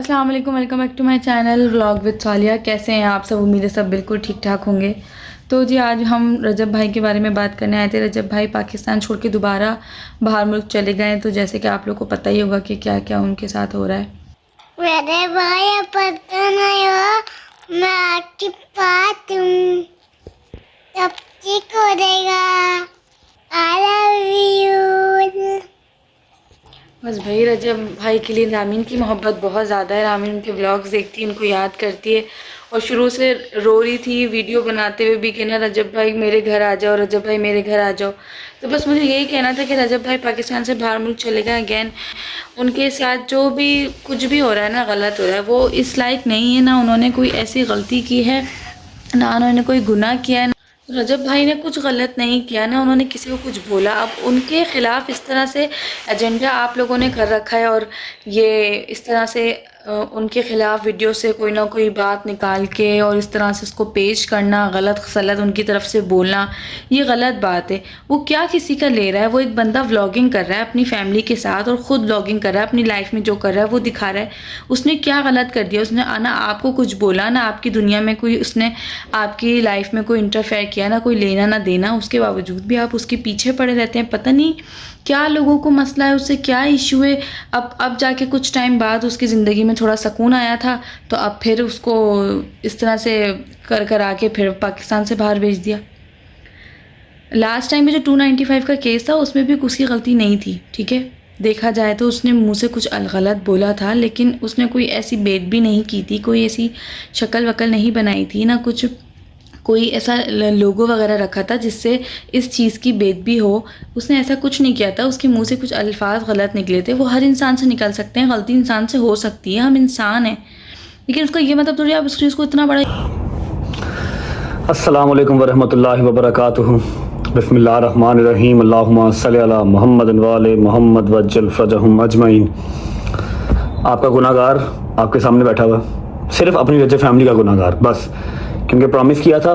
अस्सलाम वालेकुम, welcome back to my channel vlog with Saliya. कैसे हैं आप सब? उम्मीद है सब बिल्कुल ठीक ठाक होंगे। तो जी आज हम रजब भाई के बारे में बात करने आए थे। रजब भाई पाकिस्तान छोड़ के दोबारा बाहर मुल्क चले गए। तो जैसे कि आप लोग को पता ही होगा कि क्या क्या उनके साथ हो रहा है। मेरे भाई पता नहीं हो, मैं आपके पास हूँ, सब ठीक हो जाएगा। I love you. बस भाई रजब भाई के लिए रामीन की मोहब्बत बहुत ज़्यादा है। रामीन उनके व्लॉग्स देखती है, उनको याद करती है और शुरू से रो रही थी वीडियो बनाते हुए भी कि ना रजब भाई मेरे घर आ जाओ, रजब भाई मेरे घर आ जाओ। तो बस मुझे यही कहना था कि रजब भाई पाकिस्तान से बाहर मुल्क चले गए अगेन। उनके साथ जो भी कुछ भी हो रहा है ना, गलत हो रहा है। वो इस लायक नहीं है, ना उन्होंने कोई ऐसी गलती की है, ना उन्होंने कोई गुनाह किया है। रजब भाई ने कुछ गलत नहीं किया, ना उन्होंने किसी को कुछ बोला। अब उनके ख़िलाफ़ इस तरह से एजेंडा आप लोगों ने कर रखा है और ये इस तरह से उनके ख़िलाफ़ वीडियो से कोई ना कोई बात निकाल के और इस तरह से उसको पेश करना, गलत सलत उनकी तरफ से बोलना, ये गलत बात है। वो क्या किसी का ले रहा है? वो एक बंदा व्लॉगिंग कर रहा है अपनी फैमिली के साथ और ख़ुद व्लॉगिंग कर रहा है, अपनी लाइफ में जो कर रहा है वो दिखा रहा है। उसने क्या गलत कर दिया? उसने ना आपको कुछ बोला, ना आपकी दुनिया में कोई उसने आपकी लाइफ में कोई इंटरफेयर किया, ना कोई लेना ना देना। उसके बावजूद भी आप उसके पीछे पड़े रहते हैं। पता नहीं क्या लोगों को मसला है, उससे क्या इशू है। अब जाके कुछ टाइम बाद उसकी ज़िंदगी में थोड़ा सुकून आया था, तो अब फिर उसको इस तरह से कर आके फिर पाकिस्तान से बाहर भेज दिया। लास्ट टाइम में जो 295 का केस था उसमें भी उसकी गलती नहीं थी, ठीक है। देखा जाए तो उसने मुंह से कुछ गलत बोला था, लेकिन उसने कोई ऐसी बेट भी नहीं की थी, कोई ऐसी शक्ल वकल नहीं बनाई थी, ना कुछ कोई ऐसा लोगो वगैरह रखा था जिससे इस चीज़ की बेदबी हो। उसने ऐसा कुछ नहीं किया था। उसके मुंह से कुछ अल्फाज गलत निकले थे, वो हर इंसान से निकल सकते हैं, गलती इंसान से हो सकती है, हम इंसान हैं। लेकिन उसका ये मतलब थोड़ी आप उस चीज़ को इतना बड़ा। अस्सलाम वालेकुम वरहमतुल्लाहि वबरकातुहू। बिस्मिल्लाहिर्रहमानिर्रहीम। अल्लाहुम्मा सल्लि अला मुहम्मद व आले मुहम्मद वज्जल फरजहुम अजमईन। आपका गुनाहगार आपके सामने बैठा हुआ, सिर्फ अपनी वजह फैमिली का गुनाहगार बस। क्योंकि प्रॉमिस किया था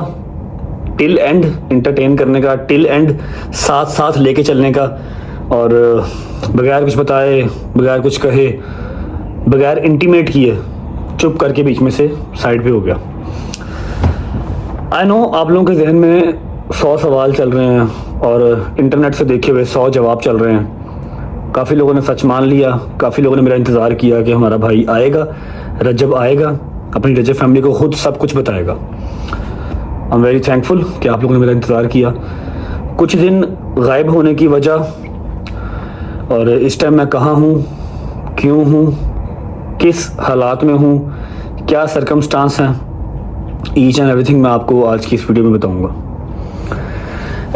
टिल एंड इंटरटेन करने का, टिल एंड साथ साथ लेके चलने का, और बगैर कुछ बताए, बगैर कुछ कहे, बगैर इंटीमेट किए चुप करके बीच में से साइड पे हो गया। आई नो आप लोगों के जहन में 100 सवाल चल रहे हैं और इंटरनेट से देखे हुए 100 जवाब चल रहे हैं। काफ़ी लोगों ने सच मान लिया, काफ़ी लोगों ने मेरा इंतज़ार किया कि हमारा भाई आएगा, रजब आएगा, अपनी रजब फैमिली को खुद सब कुछ बताएगा। आई एम वेरी थैंकफुल कि आप लोगों ने मेरा इंतज़ार किया। कुछ दिन गायब होने की वजह और इस टाइम मैं कहाँ हूँ, क्यों हूँ, किस हालात में हूँ, क्या सरकमस्टांस हैं, ईच एंड एवरीथिंग मैं आपको आज की इस वीडियो में बताऊंगा।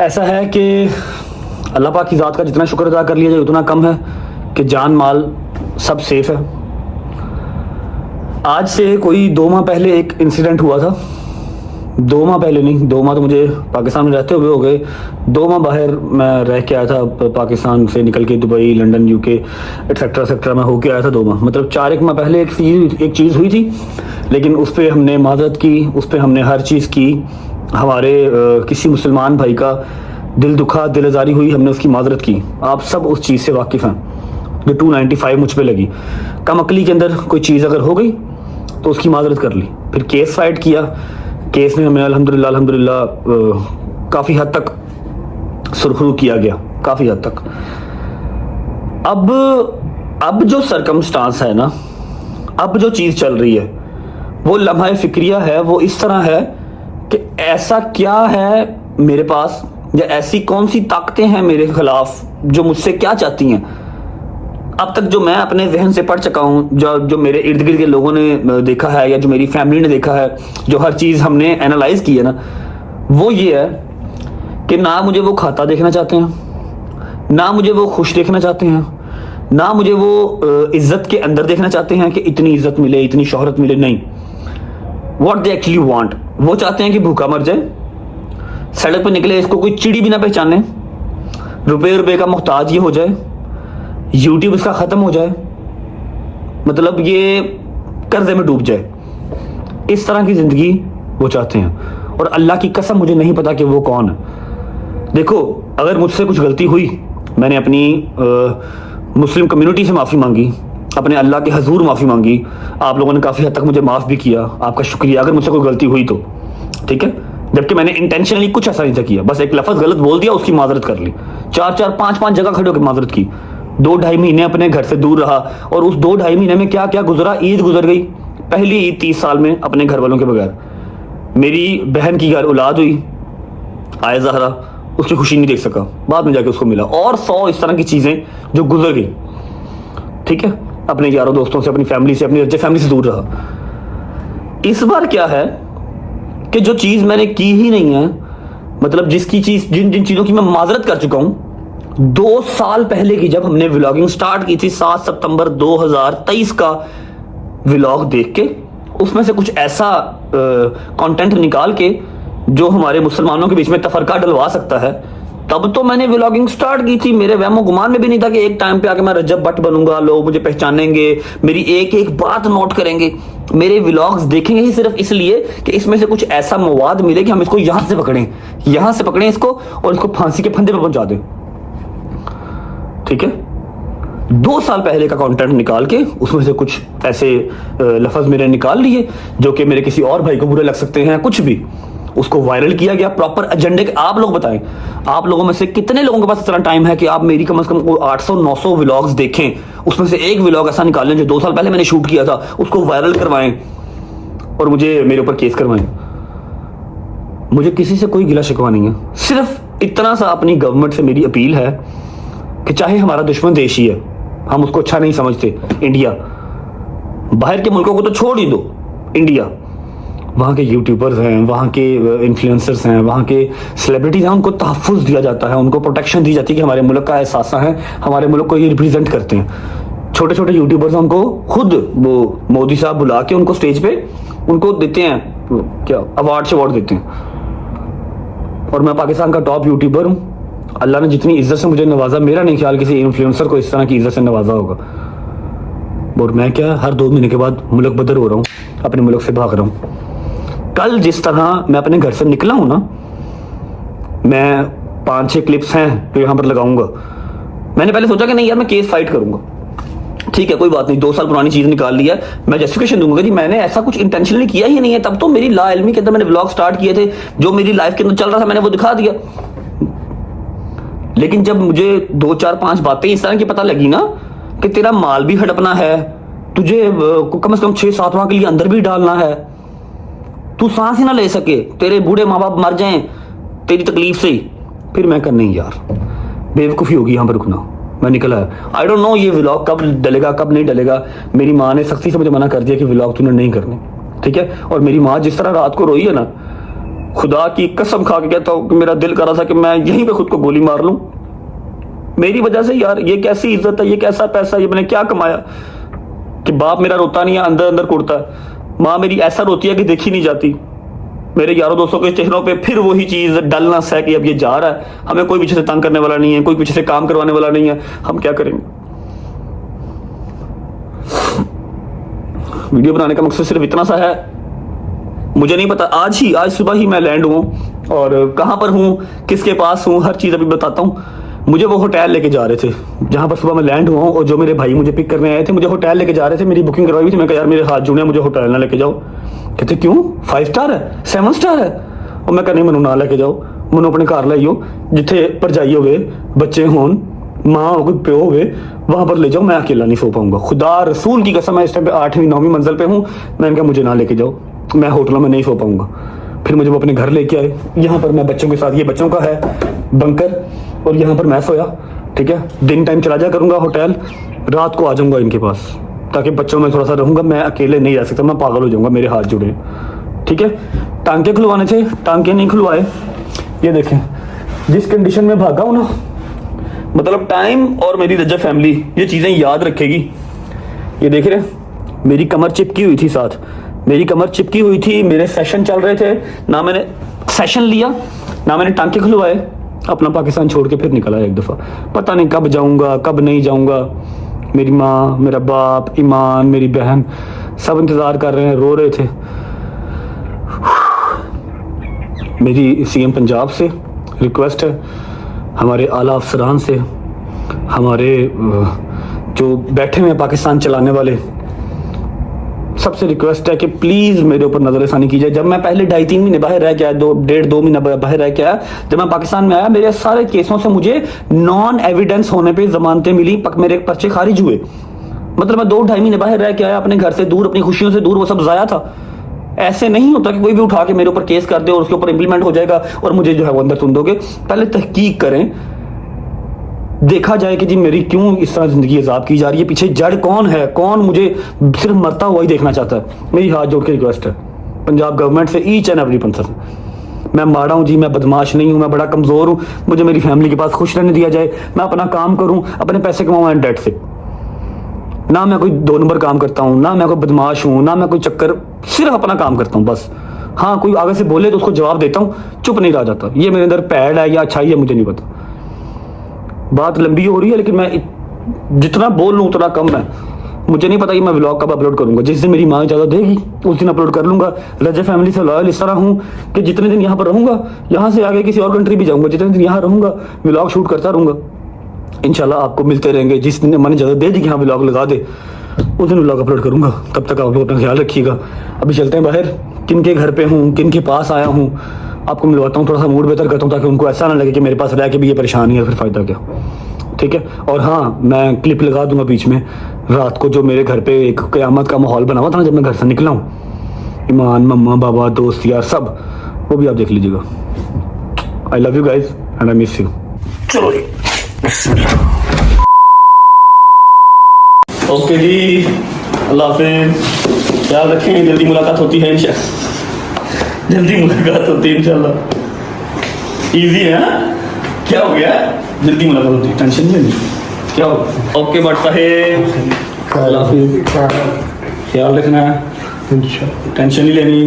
ऐसा है कि अल्लाह पाक की ज़ात का जितना शुक्र अदा कर लिया जाए उतना कम है कि जान माल सब सेफ है। आज से कोई 2 माह पहले एक इंसिडेंट हुआ था। 2 माह पहले नहीं, 2 माह तो मुझे पाकिस्तान में रहते हुए हो गए। 2 माह बाहर मैं रह के आया था, पाकिस्तान से निकल के Dubai, London, UK etcetera etcetera मैं होके आया था 2 माह। मतलब 4 माह पहले एक चीज़ हुई थी, लेकिन उस पर हमने माजरत की, उस पर हमने हर चीज़ की। हमारे किसी मुसलमान भाई का दिल दुखा, दिल आज़ारी हुई, हमने उसकी माजरत की। आप सब उस चीज़ से वाकिफ़ हैं। जो 295 मुझ पे लगी, कम अकली के अंदर कोई चीज़ अगर हो गई तो उसकी माजरत कर ली। फिर केस फाइट किया, केस में हमें अल्हम्दुलिल्लाह काफ़ी हद तक सुरखरू किया गया, काफ़ी हद तक। अब जो सरकमस्टांस है ना, अब जो चीज़ चल रही है वो लम्हा फिक्रिया है। वो इस तरह है कि ऐसा क्या है मेरे पास, या ऐसी कौन सी ताकतें हैं मेरे खिलाफ जो मुझसे क्या चाहती हैं। अब तक जो मैं अपने जहन से पढ़ चुका हूँ, जो मेरे इर्द गिर्द के लोगों ने देखा है, या जो मेरी फैमिली ने देखा है, जो हर चीज़ हमने एनालाइज की है ना, वो ये है कि ना मुझे वो खाता देखना चाहते हैं, ना मुझे वो खुश देखना चाहते हैं, ना मुझे वो इज्जत के अंदर देखना चाहते हैं कि इतनी इज्जत मिले, इतनी शोहरत मिले। नहीं, व्हाट दे एक्चुअली वांट, वो चाहते हैं कि भूखा मर जाए, सड़क पर निकले इसको कोई चिड़ी भी ना पहचाने, रुपए का मोहताज ये हो जाए, यूट्यूब इसका ख़त्म हो जाए, मतलब ये कर्जे में डूब जाए। इस तरह की ज़िंदगी वो चाहते हैं। और अल्लाह की कसम मुझे नहीं पता कि वो कौन है। देखो, अगर मुझसे कुछ गलती हुई, मैंने अपनी मुस्लिम कम्युनिटी से माफ़ी मांगी, अपने अल्लाह के हजूर माफ़ी मांगी। आप लोगों ने काफ़ी हद तक मुझे माफ़ भी किया, आपका शुक्रिया अगर मुझसे कोई गलती हुई तो, ठीक है। जबकि मैंने इंटेंशनली कुछ ऐसा नहीं था किया, बस एक लफ्ज़ गलत बोल दिया, उसकी माजरत कर ली। 4-4, 5-5 जगह खड़े होकर माजरत की। 2-2.5 महीने अपने घर से दूर रहा, और उस 2-2.5 महीने में क्या क्या गुजरा। ईद गुजर गई, पहली ईद 30 साल में अपने घर वालों के बगैर। मेरी बहन की घर औलाद हुई, आय ज़हरा, उसकी खुशी नहीं देख सका, बाद में जाके उसको मिला। और 100 इस तरह की चीज़ें जो गुजर गई, ठीक है। अपने यारों दोस्तों से, अपनी फैमिली से, अपनी रज्जे फैमिली से दूर रहा। इस बार क्या है कि जो चीज़ मैंने की ही नहीं है, मतलब जिसकी चीज़, जिन चीज़ों की मैं माजरत कर चुका हूँ 2 साल पहले की, जब हमने व्लॉगिंग स्टार्ट की थी 7 सितंबर 2023 का व्लॉग देख के, उसमें से कुछ ऐसा कंटेंट निकाल के जो हमारे मुसलमानों के बीच में तफरका डलवा सकता है, तब तो मैंने व्लॉगिंग स्टार्ट की थी। मेरे वहमो गुमान में भी नहीं था कि एक टाइम पे आके मैं रजब भट्ट बनूंगा, लोग मुझे पहचानेंगे, मेरी एक एक बात नोट करेंगे, मेरे व्लॉग्स देखेंगे ही सिर्फ इसलिए कि इसमें से कुछ ऐसा मवाद मिले कि हम इसको यहां से पकड़ें इसको, और इसको फांसी के फंदे पर पहुंचा दें, ठीक है। 2 साल पहले का कंटेंट निकाल के उसमें से कुछ ऐसे लफ्ज मेरे निकाल लिए जो कि मेरे किसी और भाई को बुरे लग सकते हैं, कुछ भी, उसको वायरल किया गया प्रॉपर एजेंडे के। आप लोग बताएं, आप लोगों में से कितने लोगों के पास इतना टाइम है कि आप मेरी कम से कम 800-900 व्लॉग्स देखें, उसमें से एक व्लॉग ऐसा निकालें जो 2 साल पहले मैंने शूट किया था, उसको वायरल करवाएं और मुझे मेरे ऊपर केस करवाएं। मुझे किसी से कोई गिला शिकवा नहीं है, सिर्फ इतना सा अपनी गवर्नमेंट से मेरी अपील है कि चाहे हमारा दुश्मन देश ही है, हम उसको अच्छा नहीं समझते, इंडिया, बाहर के मुल्कों को तो छोड़ ही दो, इंडिया, वहाँ के यूट्यूबर्स हैं, वहाँ के इन्फ्लुएंसर्स हैं, वहाँ के सेलिब्रिटीज़ हैं, उनको तहफ़्फ़ुज़ दिया जाता है, उनको प्रोटेक्शन दी जाती है कि हमारे मुल्क का एहसास है, हमारे मुल्क को ये रिप्रेजेंट करते हैं। छोटे छोटे यूट्यूबर्स हैं, उनको खुद वो मोदी साहब बुला के उनको स्टेज पे उनको देते हैं, क्या अवार्ड देते हैं। और मैं पाकिस्तान का टॉप यूट्यूबर हूँ, अल्लाह ने जितनी इज्जत से मुझे नवाजा, मेरा नहीं ख्याल किसी इन्फ्लुएंसर को इस तरह की इज्जत से नवाजा होगा। और मैं क्या, हर 2 महीने के बाद मुल्क बदर हो रहा हूँ, अपने मुल्क से भाग रहा हूँ। कल जिस तरह मैं अपने घर से निकला हूं ना, मैं 5-6 क्लिप्स हैं तो यहां पर लगाऊंगा। मैंने पहले सोचा कि नहीं यार, मैं केस फाइट करूंगा, ठीक है कोई बात नहीं, 2 साल पुरानी चीज निकाल ली है, मैं जस्टिफिकेशन दूंगा जी मैंने ऐसा कुछ इंटेंशनली किया ही नहीं है। तब तो मेरी लाइल्मी के अंदर मैंने व्लॉग स्टार्ट किए थे, जो मेरी लाइफ के अंदर चल रहा था मैंने वो दिखा दिया। लेकिन जब मुझे 2-4-5 बातें इस तरह की पता लगी ना कि तेरा माल भी हड़पना है, तुझे कम से कम 6-7 माह के लिए अंदर भी डालना है, तू सांस ही ना ले सके, तेरे बूढ़े माँ बाप मर जाएं तेरी तकलीफ से ही, फिर मैं कर नहीं यार, बेवकूफ़ी होगी यहाँ पर रुकना। मैं निकला है, आई डोंट नो ये व्लॉग कब डलेगा कब नहीं डलेगा। मेरी माँ ने सख्ती से मुझे मना कर दिया कि व्लॉग तूने नहीं करने, ठीक है। और मेरी माँ जिस तरह रात को रोई है ना, खुदा की कसम खा के कहता हूँ कि मेरा दिल कर रहा था कि मैं यहीं पे खुद को गोली मार लूँ, मेरी वजह से। यार ये कैसी इज्जत है, ये कैसा पैसा, ये मैंने क्या कमाया कि बाप मेरा रोता नहीं है, अंदर अंदर कुड़ता है, माँ मेरी ऐसा रोती है कि देखी नहीं जाती। मेरे यारों दोस्तों के चेहरों पे फिर वही चीज़ डलनेस है कि अब ये जा रहा है, हमें कोई पीछे से तंग करने वाला नहीं है, कोई पीछे से काम करवाने वाला नहीं है, हम क्या करेंगे। वीडियो बनाने का मकसद सिर्फ इतना सा है, मुझे नहीं पता, आज सुबह ही मैं लैंड हूँ और कहाँ पर हूँ, किसके पास हूँ, हर चीज़ अभी बताता हूँ। मुझे वो होटल लेके जा रहे थे जहाँ पर सुबह मैं लैंड हुआ हूँ, और जो मेरे भाई मुझे पिक करने आए थे मुझे होटल लेके जा रहे थे, मेरी बुकिंग करवाई हुई थी। मैं कहा यार मेरे हाथ जुड़े, मुझे होटल ना लेके जाओ। कहते क्यों, 5 स्टार है, 7 स्टार है। और मैं कहनी, मैनू ना लेके जाओ, मैनू अपने घर लाइयो, जिथे भरजाई होवे, बच्चे होन, माँ हो, प्यो होवे, वहाँ पर ले जाओ, मैं अकेला नहीं सो पाऊंगा। खुदा रसूल की कसम, मैं इस टाइम पे 8वीं-9वीं मंजिल पे हूँ। मैंने कहा मुझे ना लेके जाओ, मैं होटलों में नहीं सो पाऊंगा। फिर मुझे वो अपने घर लेके आए, यहाँ पर मैं बच्चों के साथ, ये बच्चों का है बंकर, और यहाँ पर मैं सोया, ठीक है। दिन टाइम चला जाया करूंगा होटल, रात को आ जाऊंगा इनके पास, ताकि बच्चों में थोड़ा सा रहूंगा। मैं अकेले नहीं रह सकता, मैं पागल हो जाऊंगा, मेरे हाथ जुड़े, ठीक है। टांके खुलवाने थे, टांके नहीं खुलवाए। ये देखें जिस कंडीशन में भागा हूं ना, मतलब टाइम और मेरी रज्जा फैमिली ये चीज़ें याद रखेगी। ये देख रहे, मेरी कमर चिपकी हुई थी, साथ मेरी कमर चिपकी हुई थी, मेरे सेशन चल रहे थे, ना मैंने सेशन लिया ना मैंने टांके खुलवाए, अपना पाकिस्तान छोड़ के फिर निकला एक दफ़ा। पता नहीं कब जाऊंगा कब नहीं जाऊंगा। मेरी माँ, मेरा बाप, ईमान, मेरी बहन सब इंतज़ार कर रहे हैं, रो रहे थे। मेरी सीएम पंजाब से रिक्वेस्ट है, हमारे आला अफसरान से, हमारे जो बैठे हुए हैं पाकिस्तान चलाने वाले, सबसे रिक्वेस्ट है कि प्लीज़ मेरे ऊपर नज़रसानी कीजिए। जब मैं पहले 2.5-3 महीने बाहर रह के आया, 2 महीना बाहर रह के आया, जब मैं पाकिस्तान में आया, मेरे सारे केसों से मुझे नॉन एविडेंस होने पे ज़मानतें मिली, मेरे पर्चे खारिज हुए। मतलब मैं 2-2.5 महीने बाहर रह के आया, अपने घर से दूर, अपनी खुशियों से दूर, वो सब ज़ाया था। ऐसे नहीं होता कि कोई भी उठा के मेरे ऊपर केस कर दे और उसके ऊपर इम्प्लीमेंट हो जाएगा और मुझे जो है वो अंदर तुम दोगे। पहले तहकीक करें, देखा जाए कि जी मेरी क्यों इस तरह ज़िंदगी अजाब की जा रही है, पीछे जड़ कौन है, कौन मुझे सिर्फ मरता हुआ ही देखना चाहता है। मेरी हाथ जोड़ के रिक्वेस्ट है पंजाब गवर्नमेंट से, ईच एंड एवरी पर्सन। मैं माड़ा हूँ जी, मैं बदमाश नहीं हूँ, मैं बड़ा कमज़ोर हूँ, मुझे मेरी फैमिली के पास खुश रहने दिया जाए, मैं अपना काम करूँ, अपने पैसे कमाऊँ एंड डेट से। ना मैं कोई 2 नंबर काम करता हूँ, ना मैं कोई बदमाश हूँ, ना मैं कोई चक्कर, सिर्फ अपना काम करता हूँ बस। हाँ, कोई आगे से बोले तो उसको जवाब देता हूँ, चुप नहीं रह जाता। ये मेरे अंदर पैड है या अच्छाई है, मुझे नहीं पता। बात लंबी हो रही है लेकिन मैं जितना बोल लूँ उतना कम है। मुझे नहीं पता कि मैं व्लॉग कब अपलोड करूँगा, जिस दिन मेरी माँ इजाज़त देगी उस दिन अपलोड कर लूँगा। रजब फैमिली से लॉयल इस तरह हूँ कि जितने दिन यहाँ पर रहूँगा, यहाँ से आगे किसी और कंट्री भी जाऊँगा, जितने दिन यहाँ रहूँगा व्लॉग शूट करता रहूँगा। इंशाल्लाह आपको मिलते रहेंगे। जिस दिन मैंने इजाज़त दे दी कि हाँ व्लॉग लगा दे, उस दिन व्लॉग अपलोड करूँगा। तब तक आप लोग अपना ख्याल रखिएगा। अभी चलते हैं बाहर, किन के घर पे हूँ, किन के पास आया हूँ, आपको मिलवाता हूँ, थोड़ा सा मूड बेहतर करता हूँ ताकि उनको ऐसा ना लगे कि मेरे पास रह के भी ये परेशानी है, फिर फ़ायदा क्या। ठीक है। और हाँ, मैं क्लिप लगा दूंगा बीच में, रात को जो मेरे घर पे एक क़यामत का माहौल बना हुआ था ना जब मैं घर से निकला हूँ, ईमान, मम्मा, बाबा, दोस्त यार सब, वो भी आप देख लीजिएगा। I love you guys and I miss you. चलो जी, ओके जी, अल्लाह हाफिज़, ख्याल रखें, जल्दी मुलाकात होती है इंशाल्लाह, जल्दी मुलाकात होती है इंशाल्लाह। इजी है हाँ? क्या हो गया, जल्दी मुलाकात होती है, टेंशन नहीं लेनी। क्या हो, ओके बट साहेब, अल्लाह हाफिज़, ख्याल रखना है, टेंशन नहीं लेनी।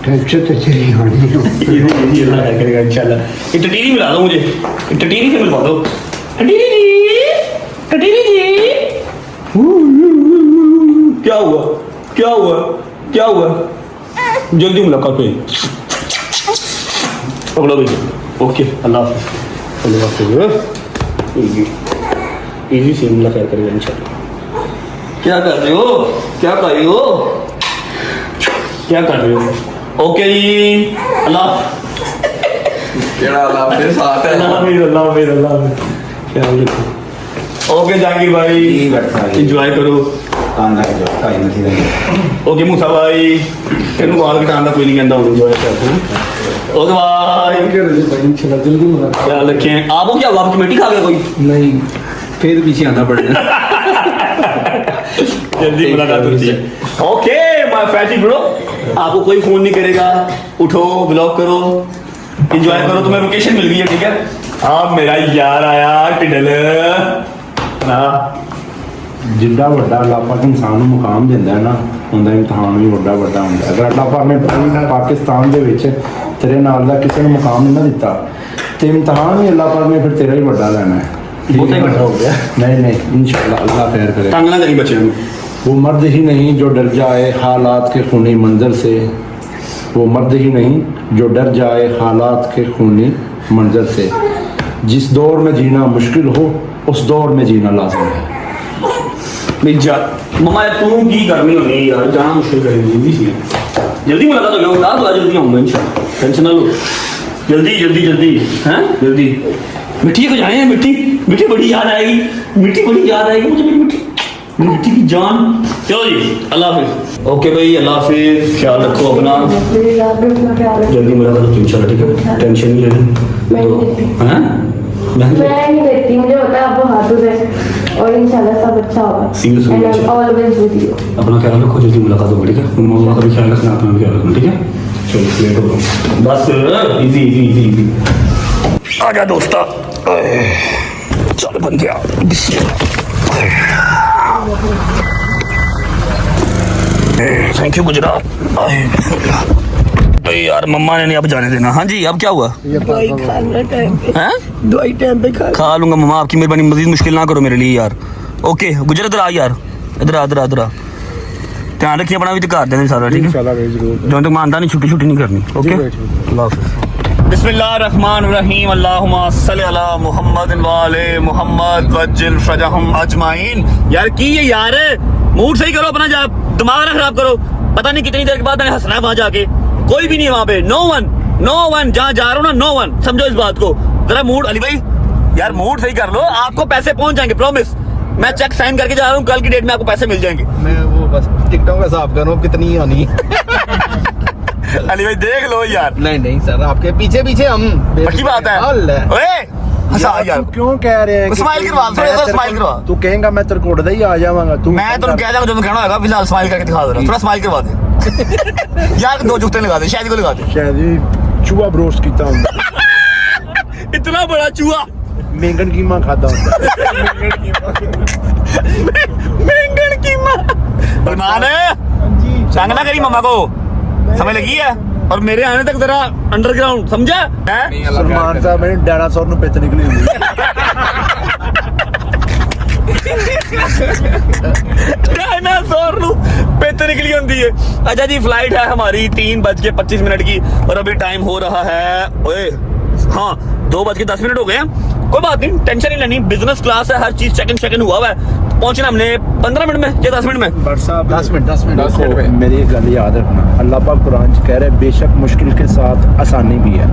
टेंशन तो चली होनी इजी अल्लाह खैर करेगा इंशाल्लाह। एक टटीरी मिला दो मुझे, एक टटीरी से मिलवा दो। टटीरी जी, टटीरी जी, क्या हुआ, क्या हुआ, क्या हुआ, जल्दी मुलाकात हुई। पकड़ो भाई, ओके, अल्लाह हाफिज़, अल्लाह हाफिज़। इजी से अल्लाह खैर करेगा इंशाल्लाह। क्या कर रहे हो, क्या कर रहे हो, क्या कर रहे हो? ओके जी, अल्लाह केड़ा अल्लाह फिर साथ है। अल्लाह हाफिज़, अल्लाह हाफिज़, अल्लाह हाफिज़, ख्याल रखो। ओके जहांगीर भाई, इंजॉय करो। ओके मूसा भाई, तेन बाल कटाने का कोई नहीं कहता, इंजॉय करते हैं। ओके भाई, जल्दी मुलाकात। ख्याल रखें। आपको क्या हुआ, कमेटी खा गया कोई? नहीं, फिर पीछे आना पड़ेगा। जल्दी मुलाकात होती है। ओके माय फैटी ब्रो, आपको कोई फोन नहीं करेगा, उठो ब्लॉग करो, एंजॉय करो, तुम्हें लोकेशन मिल गई है। ठीक है, आप मेरा यार आया टिडल ना, जिड्डा ਵੱਡਾ ਅੱਲਾਹ ਪਾਕ ਇਨਸਾਨ ਨੂੰ ਮੁਕਾਮ ਦਿੰਦਾ ਹੈ ਨਾ, ਉਹਦਾ ਇਮਤਿਹਾਨ ਵੀ ਵੱਡਾ ਵੱਡਾ ਹੁੰਦਾ ਹੈ। ਅਗਰ ਅੱਲਾਹ ਪਾਕ ਨੇ ਪਾਕਿਸਤਾਨ ਦੇ ਵਿੱਚ ਤੇਰੇ ਨਾਲ ਦਾ ਕਿਸੇ ਨੂੰ ਮੁਕਾਮ ਨਹੀਂ ਨਾ ਦਿੱਤਾ ਤੇ ਇਮਤਿਹਾਨ ਵੀ ਅੱਲਾਹ ਪਾਕ ਨੇ ਫਿਰ ਤੇਰਾ ਹੀ ਵੱਡਾ ਲੈਣਾ ਹੈ। बहुत ही बड़ा हो गया। नहीं नहीं, इंशाल्लाह अल्लाह खैर करे। तंग ना करी बच्चे को। वो मर्द ही नहीं जो डर जाए हालात के खूनी मंजर से, वो मर्द ही नहीं जो डर जाए हालात के खूनी मंजर से। जिस दौर में जीना मुश्किल हो उस दौर में जीना लाजिम है। मेरी जा मम्मा यार तू की करनी होनी यार, जाना मुश्किल करेगी जल्दी से, जल्दी मुलाकात हो गया, बता दो जल्दी आऊँगा इंशाल्लाह, टेंशन ना लो, जल्दी जल्दी जल्दी हैं, जल्दी। मिट्टी को जाए, मिट्टी मिट्टी बड़ी याद आएगी, मिट्टी बड़ी याद आएगी मुझे, मेरी मिट्टी, मिट्टी की जान। चलो जी, अल्लाह हाफिज़। ओके भाई, अल्लाह हाफिज़, ख्याल रखो अपना, जल्दी मुलाकात होती है इंशाल्लाह। ठीक है, टेंशन नहीं लेनी। हैं मैं नहीं देती, मुझे पता है आपको हाथों से, और इंशाल्लाह सब अच्छा होगा। See you soon, And I'm इंशाल्लाह। always with you। अपना ख्याल रखो, जल्दी मुलाकात होगी। ठीक है, मम्मा का भी ख्याल रखना, अपना भी ख्याल रखना। ठीक है, चलो लेट हो गए बस, इजी इजी इजी इजी। आजा दोस्ता, चल बन गया, थैंक यू गुजरात। भाई यार मम्मा ने नहीं अब जाने देना। हाँ जी, अब क्या हुआ? हैं? दवाई टाइम पे खा लूंगा मम्मा, आपकी मेहरबानी, मजीद मुश्किल ना करो मेरे लिए यार। ओके गुजर, इधर आ यार, इधर आ, इधर आ, इधर आ, ध्यान रखिए अपना भी, तो कर देना सारा। ठीक है, इंशाल्लाह जरूर। जो तक मानता नहीं, छुट्टी छुट्टी नहीं करनी। ओके, अल्लाह हाफिज़। बिस्मिल्लाहिर्रहमानिर्रहीम अल्लाहुम्मा सल्ली अला मुहम्मद व आले मुहम्मद वज्जिल फरजहुम अजमाइन। यार की ये यार मूड सही करो अपना, जा दिमाग ना खराब करो। पता नहीं कितनी देर के बाद मैंने हंसना है वहां जाके, कोई भी नहीं है वहां पे, नो वन जहाँ जा रहा हूँ ना, नो वन। समझो इस बात को जरा। मूड अली भाई यार मूड सही कर लो, आपको पैसे पहुंच जाएंगे, प्रॉमिस। मैं चेक साइन करके जा रहा हूँ, कल की डेट में आपको पैसे मिल जाएंगे। मैं वो बस टिकटों का हिसाब कर रहा हूँ कितनी आनी है। अली भाई देख लो यार। नहीं सर, आपके पीछे पीछे हम। पक्की बात है। ओए हंसा यार, क्यों कह रहे हैं? स्माइल करवा, थोड़ा सा स्माइल करवा। तू कहेगा मैं तेरे कोट ही आ जाऊंगा। तू मैं तुम कह जाऊंगा, जो कहना होगा फिलहाल स्माइल करके दिखा दे रहा, थोड़ा स्माइल करवा दे। यार 2 जुगते लगा दे, शायद को लगा दे। शायद चूहा ब्रोस्ट कीता हुंदा, इतना बड़ा चूहा मेंगन कीमा खाता हुंदा। मेंगन कीमा। फरमान है संग ना करी मम्मा को, समझ लगी है? और मेरे आने तक जरा अंडरग्राउंड, समझा है? सलमान साहब मैंने डायनासोर नु पित निकली हुई। डायनासोर नु पित निकली होती है। अच्छा जी, फ्लाइट है हमारी 3:25 की और अभी टाइम हो रहा है, ओए हाँ 2:10 हो गए हैं। कोई बात नहीं, टेंशन नहीं लेनी, बिजनेस क्लास है, हर चीज सेकंड हुआ हुआ है। पहुंचना हमने 15 मिनट में या 10 मिनट में। बट साहब 10 मिनट में। मेरी एक गल याद रखना, अल्लाह पाक कुरान च कह रहे हैं बेशक मुश्किल के साथ आसानी भी है।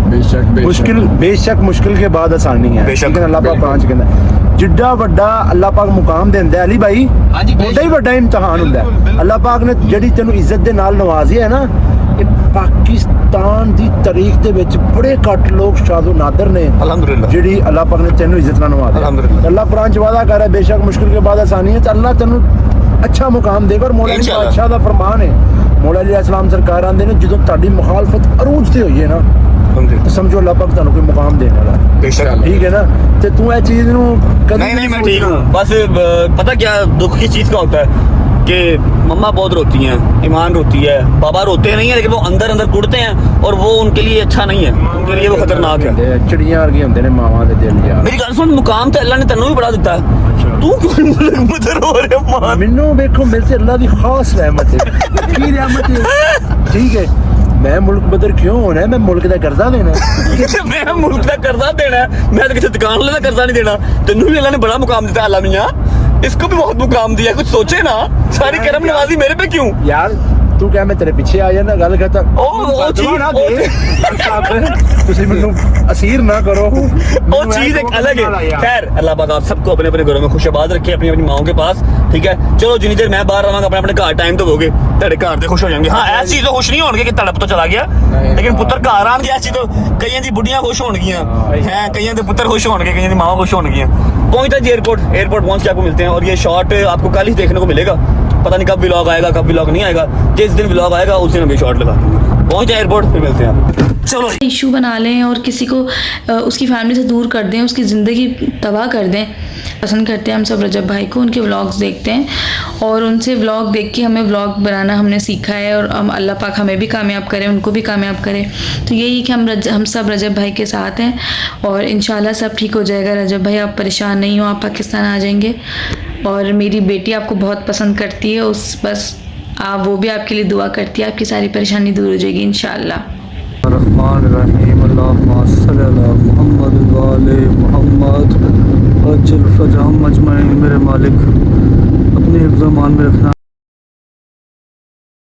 बेशक मुश्किल के बाद आसानी है। बेशक। लेकिन अल्लाह पाक कुरान च कहता है जिड्डा वड्डा अल्लाह पाक मुकाम देंदा है अली भाई, हाँ जी, बेशक। उड्डा ही वड्डा इम्तिहान हुंदा है। बिल्कुल। अल्लाह पाक ने ਜਿਹੜੀ ਤੈਨੂੰ ਇੱਜ਼ਤ ਦੇ ਨਾਲ ਨਵਾਜ਼ੀ ਹੈ ਨਾ, ਇਹ ਪਾਕਿਸਤਾਨ ਦੀ ਤਾਰੀਖ ਦੇ ਵਿੱਚ ਬੜੇ ਘੱਟ ਲੋਕ ਸ਼ਾਦੋ ਨਾਦਰ ਨੇ अल्हम्दुलिल्लाह। ਜਿਹੜੀ ਅੱਲਾਹ ਪਾਕ ਨੇ ਤੈਨੂੰ ਇੱਜ਼ਤ ਨਾਲ ਨਵਾਜ਼ੀ। अल्हम्दुलिल्लाह। अल्लाह कुरान च वादा कर रहा है बेशक मुश्किल के बाद आसानी है, तो अल्लाह तेनू अच्छा मुकाम देगा। और मौला अली इंशाअल्लाह। बादशाह ਦਾ फरमान है, मौला अली अस्सलाम सरकार आंदे ने ਜਦੋਂ ਤੁਹਾਡੀ मुखालफत अरूज ਤੇ ਹੋਈ ਹੈ ਨਾ, तो समझो अल्लाह पाक ਤੁਹਾਨੂੰ ਕੋਈ मुकाम देने वाला है। बेशक। ठीक है ना? ਤੇ ਤੂੰ ਇਹ ਚੀਜ਼ ਨੂੰ ਕਦੀ नहीं मैं ठीक हूँ। बस पता क्या दुख की चीज का होता है कि मम्मा बहुत रोती हैं, ईमान रोती है, पापा रोते नहीं है, लेकिन वो अंदर कुड़ते हैं और वो उनके लिए अच्छा नहीं है, उनके लिए वो खतरनाक है। चिड़ियां वर्गे ਹੁੰਦੇ ਨੇ ਮਾਵਾਂ ਦੇ ਦਿਲ ਯਾਰ। मेरी गल सुन, मुकाम तो अल्लाह ने तेनों भी बड़ा दिता है, तू क्यों मुल्क बदर हो रहे मान? ਮੈਨੂੰ ਵੇਖੋ ਮੇਰੇ ਤੇ ਅੱਲਾਹ ਦੀ ਖਾਸ ਰਹਿਮਤ ਹੈ। ਕੀ ਰਹਿਮਤ ਹੈ? ठीक है, मैं मुल्क बदर क्यों होना है? मैं मुल्क का कर्जा देना है। मैं मुल्क का कर्जा देना है, मैं तो किसी दुकान वाले का कर्जा नहीं देना। तेनों भी अल्लाह ने बड़ा मुकाम दिता है, अल्लाह मियां इसको भी बहुत मुकाम दिया, कुछ सोचे ना। सारी करम नवाजी मेरे पे क्यों? यार तू क्या मैं तेरे पीछे आ जाना गल करता ਉਹ ਤੁਸੀਂ ਮੈਨੂੰ असीर ना करो। वो चीज एक अलग है। खैर अल्लाह पाक आप सबको अपने अपने घरों में खुशआबाद रखे, अपनी अपनी माओं के पास। ठीक है, चलो जितनी देर मैं बाहर रहांगा अपने अपने घर टाइम तो होगे, तेरे घर से खुश हो जाएंगे। हाँ ऐसी चीज तो खुश नहीं होंगे कि तेरा पुत्र चला गया, लेकिन पुत्र घर आएंगे। ऐसी तो कईयां दी बुढ़ियां खुश होणगियां हैं, कईयां दे पुत्र खुश होणगे, कईयां दी मावां खुश होणगियां। पहुंचता जी एयरपोर्ट पहुंच के आपको मिलते हैं। और ये शॉट आपको कल ही देखने को मिलेगा, पता नहीं कब व्लॉग आएगा कब व्लॉग नहीं आएगा। जिस दिन व्लॉग आएगा उस दिन हम ये शॉट लगा देंगे। पहुंच जाए एयरपोर्ट, फिर मिलते हैं। चलो इशू बना लें और किसी को उसकी फैमिली से दूर कर दें, उसकी ज़िंदगी तबाह कर दें। पसंद करते हैं हम सब रजब भाई को, उनके व्लॉग्स देखते हैं और उनसे व्लॉग देख के हमें व्लॉग बनाना हमने सीखा है। और हम अल्लाह पाक हमें भी कामयाब करें, उनको भी कामयाब करें। तो यही कि हम सब रजब भाई के साथ हैं और इंशाल्लाह सब ठीक हो जाएगा। रजब भाई आप परेशान नहीं हो, आप पाकिस्तान आ जाएंगे। और मेरी बेटी आपको बहुत पसंद करती है, बस आप वो भी आपके लिए दुआ करती है, आपकी सारी परेशानी दूर हो जाएगी इंशाल्लाह। रहमानिर्रहीम अल्लाहुम्मा सल्ली अला मुहम्मद व आले मुहम्मद वज्जिल फरजहुम अजमाइन। मेरे मालिक अपने हिफ्ज़-ओ-मान में रखना।